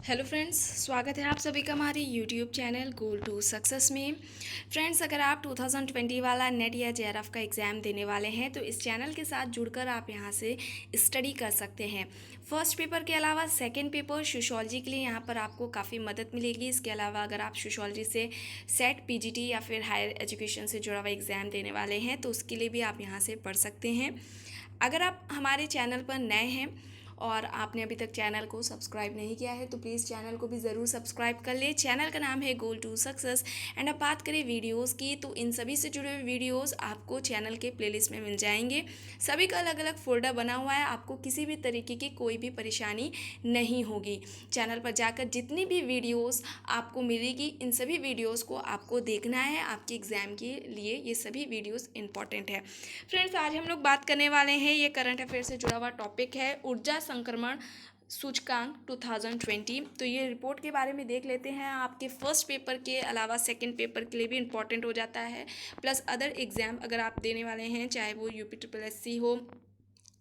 Hello friends, स्वागत है आप सभी का हमारे YouTube channel goal to success में। फ्रेंड्स, अगर आप 2020 वाला नेट या जेआरएफ का एग्ज़ाम देने वाले हैं तो इस चैनल के साथ जुड़कर आप यहां से स्टडी कर सकते हैं। फर्स्ट पेपर के अलावा सेकंड पेपर सोशियोलॉजी के लिए यहां पर आपको काफ़ी मदद मिलेगी। इसके अलावा अगर आप सोशियोलॉजी से सेट पीजीटी या फिर हायर एजुकेशन से जुड़ा हुआ एग्ज़ाम देने वाले हैं तो उसके लिए भी आप यहाँ से पढ़ सकते हैं। अगर आप हमारे चैनल पर नए हैं और आपने अभी तक चैनल को सब्सक्राइब नहीं किया है तो प्लीज़ चैनल को भी ज़रूर सब्सक्राइब कर ले। चैनल का नाम है गोल टू सक्सेस। एंड अब बात करें वीडियोस की तो इन सभी से जुड़े हुए वीडियोस आपको चैनल के प्लेलिस्ट में मिल जाएंगे। सभी का अलग अलग फोल्डर बना हुआ है, आपको किसी भी तरीके की कोई भी परेशानी नहीं होगी। चैनल पर जाकर जितनी भी वीडियोस आपको मिलेगी इन सभी वीडियोस को आपको देखना है। आपके एग्ज़ाम के लिए ये सभी वीडियोस इंपॉर्टेंट है। फ्रेंड्स, आज हम लोग बात करने वाले हैं, ये करंट अफेयर से जुड़ा हुआ टॉपिक है, ऊर्जा संक्रमण सूचकांक 2020। तो ये रिपोर्ट के बारे में देख लेते हैं। आपके फर्स्ट पेपर के अलावा सेकंड पेपर के लिए भी इम्पॉर्टेंट हो जाता है, प्लस अदर एग्जाम अगर आप देने वाले हैं, चाहे वो यूपी हो,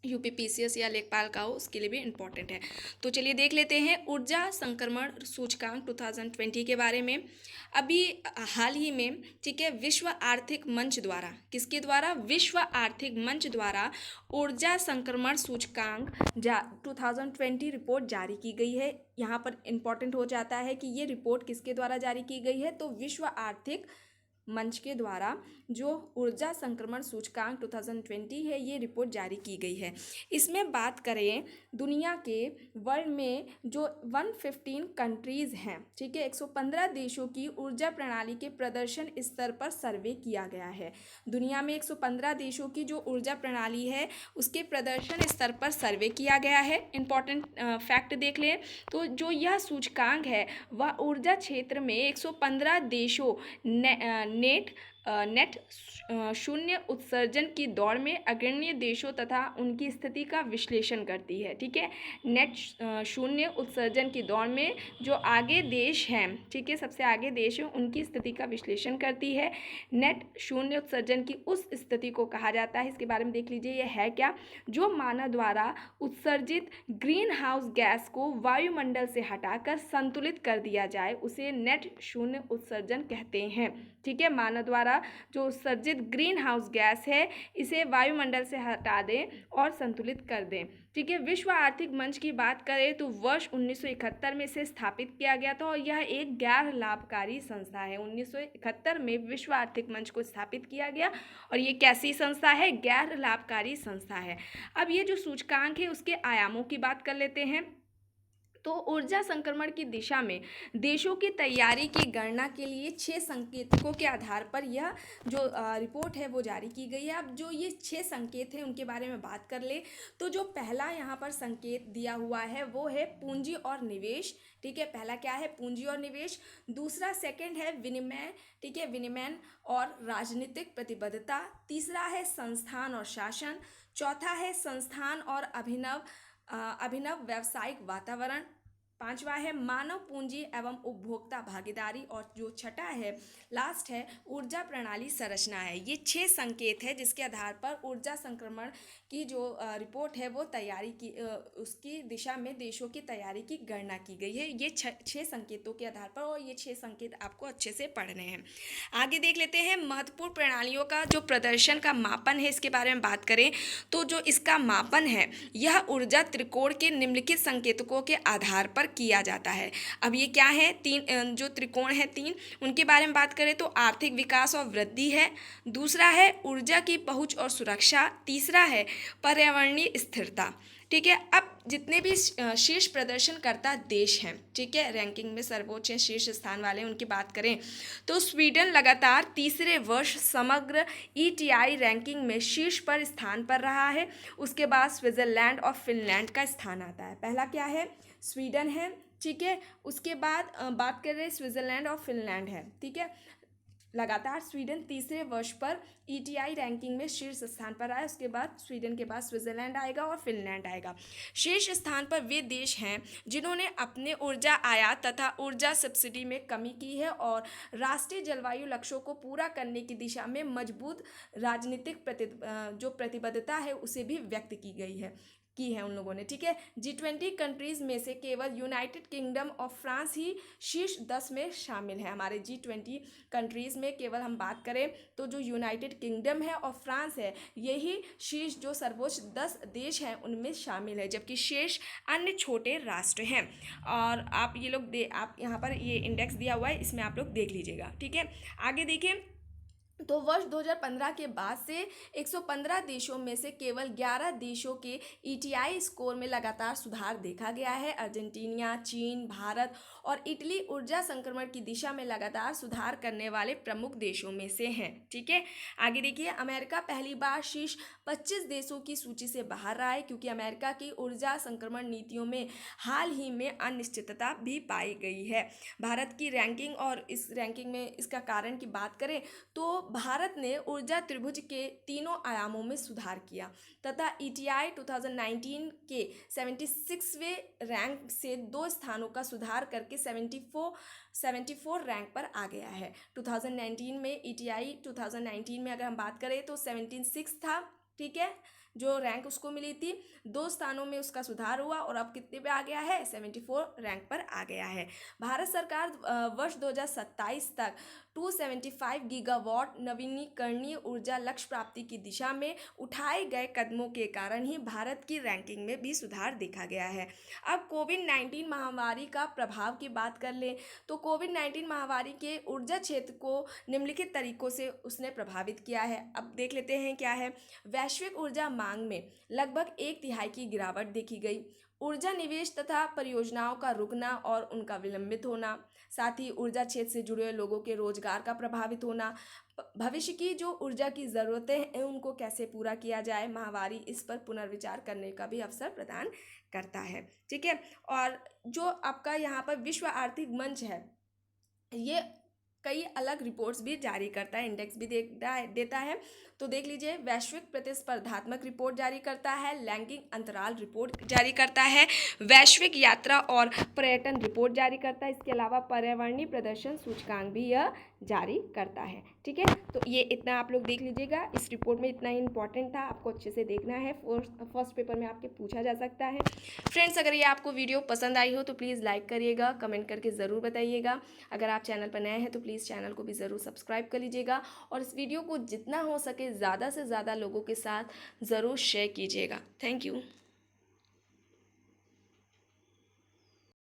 यूपी पीसीएस या लेखपाल का हो, उसके लिए भी इम्पॉर्टेंट है। तो चलिए देख लेते हैं ऊर्जा संक्रमण सूचकांक 2020 के बारे में। अभी हाल ही में, ठीक है, विश्व आर्थिक मंच द्वारा, किसके द्वारा? विश्व आर्थिक मंच द्वारा ऊर्जा संक्रमण सूचकांक 2020 रिपोर्ट जारी की गई है। यहाँ पर इम्पॉर्टेंट हो जाता है कि ये रिपोर्ट किसके द्वारा जारी की गई है, तो विश्व आर्थिक मंच के द्वारा जो ऊर्जा संक्रमण सूचकांक 2020 है ये रिपोर्ट जारी की गई है। इसमें बात करें दुनिया के वर्ल्ड में जो 115 कंट्रीज़ हैं, ठीक है, 115 देशों की ऊर्जा प्रणाली के प्रदर्शन स्तर पर सर्वे किया गया है। दुनिया में 115 देशों की जो ऊर्जा प्रणाली है उसके प्रदर्शन स्तर पर सर्वे किया गया है। इम्पॉर्टेंट फैक्ट देख लें तो जो यह सूचकांक है वह ऊर्जा क्षेत्र में 115 देशों नेट शून्य उत्सर्जन की दौड़ में अग्रणी देशों तथा उनकी स्थिति का विश्लेषण करती है। ठीक है, नेट शून्य उत्सर्जन की दौड़ में जो आगे देश हैं, ठीक है, सबसे आगे देश हैं, उनकी स्थिति का विश्लेषण करती है। नेट शून्य उत्सर्जन की उस स्थिति को कहा जाता है, इसके बारे में देख लीजिए यह है क्या, जो मानव द्वारा उत्सर्जित ग्रीन हाउस गैस को वायुमंडल से हटाकर संतुलित कर दिया जाए, उसे नेट शून्य उत्सर्जन कहते हैं। ठीक है, मानव द्वारा जो उत्सर्जित ग्रीन हाउस गैस है इसे वायुमंडल से हटा दें और संतुलित कर दें। ठीक है, विश्व आर्थिक मंच की बात करें तो वर्ष 1971 में इसे स्थापित किया गया था और यह एक गैर लाभकारी संस्था है। 1971 में विश्व आर्थिक मंच को स्थापित किया गया और ये कैसी संस्था है? गैर लाभकारी संस्था है। अब ये जो सूचकांक है उसके आयामों की बात कर लेते हैं। तो ऊर्जा संक्रमण की दिशा में देशों की तैयारी की गणना के लिए 6 संकेतकों के आधार पर यह जो रिपोर्ट है वो जारी की गई है। अब जो ये 6 संकेत हैं उनके बारे में बात कर ले तो जो पहला यहाँ पर संकेत दिया हुआ है वो है पूंजी और निवेश। ठीक है, पहला क्या है? पूंजी और निवेश। दूसरा सेकंड है विनिमय, ठीक है, विनिमय और राजनीतिक प्रतिबद्धता। तीसरा है संस्थान और शासन। चौथा है संस्थान और अभिनव व्यावसायिक वातावरण। पांचवा है मानव पूंजी एवं उपभोक्ता भागीदारी और जो छठा है, लास्ट है, ऊर्जा प्रणाली संरचना है। ये 6 संकेत है जिसके आधार पर ऊर्जा संक्रमण की जो रिपोर्ट है वो तैयारी की उसकी दिशा में देशों की तैयारी की गणना की गई है। ये 6 संकेतों के आधार पर, और ये 6 संकेत आपको अच्छे से पढ़ने हैं। आगे देख लेते हैं महत्वपूर्ण प्रणालियों का जो प्रदर्शन का मापन है, इसके बारे में बात करें तो जो इसका मापन है यह ऊर्जा त्रिकोण के निम्नलिखित संकेतकों के आधार पर किया जाता है। अब ये क्या है? तीन जो त्रिकोण है, तीन, उनके बारे में बात करें तो आर्थिक विकास और वृद्धि है। दूसरा है ऊर्जा की पहुंच और सुरक्षा। तीसरा है पर्यावरणीय स्थिरता। ठीक है, अब जितने भी शीर्ष प्रदर्शनकर्ता देश हैं, ठीक है, रैंकिंग में सर्वोच्च शीर्ष स्थान वाले, उनकी बात करें तो स्वीडन लगातार तीसरे वर्ष समग्र ईटीआई रैंकिंग में शीर्ष पर स्थान पर रहा है। उसके बाद स्विट्जरलैंड और फिनलैंड का स्थान आता है। पहला क्या है? स्वीडन है, ठीक है, उसके बाद बात कर रहे हैं स्विट्जरलैंड और फिनलैंड है। ठीक है, लगातार स्वीडन तीसरे वर्ष पर ईटीआई रैंकिंग में शीर्ष स्थान पर आया। उसके बाद स्वीडन के बाद स्विट्जरलैंड आएगा और फिनलैंड आएगा। शीर्ष स्थान पर वे देश हैं जिन्होंने अपने ऊर्जा आयात तथा ऊर्जा सब्सिडी में कमी की है और राष्ट्रीय जलवायु लक्ष्यों को पूरा करने की दिशा में मजबूत राजनीतिक जो प्रतिबद्धता है उसे भी व्यक्त की गई है। की है उन लोगों ने, ठीक है। G20 कंट्रीज में से केवल यूनाइटेड किंगडम ऑफ फ्रांस ही शीर्ष 10 में शामिल है। हमारे G20 कंट्रीज में केवल हम बात करें तो जो यूनाइटेड किंगडम है और फ्रांस है, यही शीर्ष जो सर्वोच्च 10 देश हैं उनमें शामिल है, जबकि शेष अन्य छोटे राष्ट्र हैं। और आप ये लोग आप यहाँ पर ये इंडेक्स दिया हुआ है, इसमें आप लोग देख लीजिएगा, ठीक है। आगे देखिए, तो वर्ष 2015 के बाद से 115 देशों में से केवल 11 देशों के ईटीआई स्कोर में लगातार सुधार देखा गया है। अर्जेंटीना, चीन, भारत और इटली ऊर्जा संक्रमण की दिशा में लगातार सुधार करने वाले प्रमुख देशों में से हैं, ठीक है। आगे देखिए, अमेरिका पहली बार शीर्ष 25 देशों की सूची से बाहर रहा है, क्योंकि अमेरिका की ऊर्जा संक्रमण नीतियों में हाल ही में अनिश्चितता भी पाई गई है। भारत की रैंकिंग, और इस रैंकिंग में इसका कारण की बात करें तो भारत ने ऊर्जा त्रिभुज के तीनों आयामों में सुधार किया तथा ईटीआई 2019 के 76वें रैंक से 2 स्थानों का सुधार करके 74 रैंक पर आ गया है। 2019 में ईटीआई 2019 में अगर हम बात करें तो 76 था, ठीक है, जो रैंक उसको मिली थी। 2 स्थानों में उसका सुधार हुआ और अब कितने पे आ गया है, 74 रैंक पर आ गया है। भारत सरकार वर्ष 2027 तक 275 गीगावाट नवीनीकरणीय ऊर्जा लक्ष्य प्राप्ति की दिशा में उठाए गए कदमों के कारण ही भारत की रैंकिंग में भी सुधार देखा गया है। अब कोविड-19 महामारी का प्रभाव की बात कर लें तो कोविड-19 महामारी के ऊर्जा क्षेत्र को निम्नलिखित तरीकों से उसने प्रभावित किया है। अब देख लेते हैं क्या है। वैश्विक ऊर्जा मांग में लगभग 1/3 की गिरावट देखी गई। ऊर्जा निवेश तथा परियोजनाओं का रुकना और उनका विलंबित होना, साथ ही ऊर्जा क्षेत्र से जुड़े लोगों के रोजगार का प्रभावित होना, भविष्य की जो ऊर्जा की ज़रूरतें हैं उनको कैसे पूरा किया जाए, महामारी इस पर पुनर्विचार करने का भी अवसर प्रदान करता है, ठीक है। और जो आपका यहाँ पर विश्व आर्थिक मंच है, ये कई अलग रिपोर्ट्स भी जारी करता है, इंडेक्स भी देता है। तो देख लीजिए, वैश्विक प्रतिस्पर्धात्मक रिपोर्ट जारी करता है, लैंगिक अंतराल रिपोर्ट जारी करता है, वैश्विक यात्रा और पर्यटन रिपोर्ट जारी करता है। इसके अलावा पर्यावरणीय प्रदर्शन सूचकांक भी यह जारी करता है, ठीक है। तो ये इतना आप लोग देख लीजिएगा, इस रिपोर्ट में इतना ही इंपॉर्टेंट था, आपको अच्छे से देखना है, फर्स्ट पेपर में आपके पूछा जा सकता है। फ्रेंड्स, अगर ये आपको वीडियो पसंद आई हो तो प्लीज़ लाइक करिएगा, कमेंट करके ज़रूर बताइएगा। अगर आप चैनल पर नए हैं तो प्लीज़ चैनल को भी ज़रूर सब्सक्राइब कर लीजिएगा और इस वीडियो को जितना हो सके ज़्यादा से ज़्यादा लोगों के साथ ज़रूर शेयर कीजिएगा। Thank you.